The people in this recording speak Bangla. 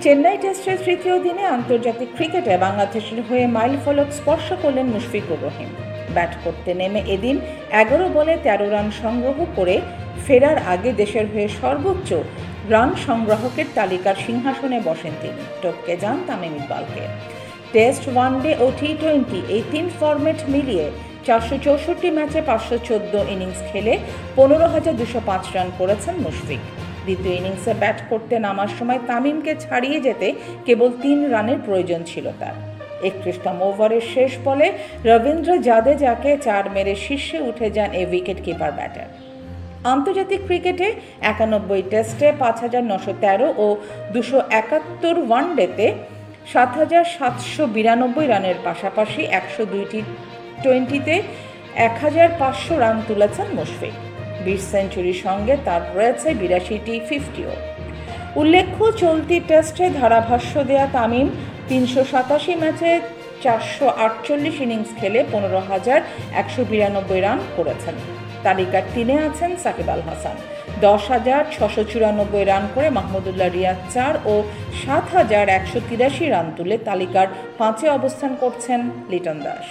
চেন্নাই টেস্টের তৃতীয় দিনে আন্তর্জাতিক ক্রিকেটে বাংলাদেশের হয়ে মাইলফলক স্পর্শ করলেন মুশফিকুর রহিম। ব্যাট করতে নেমে এদিন 11 বলে 13 রান সংগ্রহ করে ফেরার আগে দেশের হয়ে সর্বোচ্চ রান সংগ্রাহকের তালিকার সিংহাসনে বসেন তিনি, টপকে যান তামিম ইকবালকে। টেস্ট, ওয়ানডে ও টি-20 এই 3 ফরম্যাট মিলিয়ে 464 ম্যাচে 514 ইনিংস খেলে 15,205 রান করেছেন মুশফিক। দ্বিতীয় ইনিংসে ব্যাট করতে নামার সময় তামিমকে ছাড়িয়ে যেতে কেবল 3 রানের প্রয়োজন ছিল তার। 31তম ওভারের শেষ বলে রবীন্দ্র জাদেজাকে 4 মেরে শীর্ষে উঠে যান এই উইকেট কিপার ব্যাটার। আন্তর্জাতিক ক্রিকেটে 91 টেস্টে 5,913 ও 271 ওয়ানডেতে 7,792 রানের পাশাপাশি 102 টি-20তে 1,500 রান তুলেছেন মুশফিক। 20 সেঞ্চুরির সঙ্গে তার রয়েছে 82টি 50ও। উল্লেখ্য, চলতি টেস্টে ধারাভাষ্য দেয়া তামিম 387 ম্যাচে 448 ইনিংস খেলে 15,192 রান করেছেন। তালিকার 3-এ আছেন সাকিব আল হাসান, 10,694 রান করে মাহমুদুল্লাহ রিয়াদ 4 ও 7,183 রান তুলে তালিকার 5-এ অবস্থান করছেন লিটন দাস।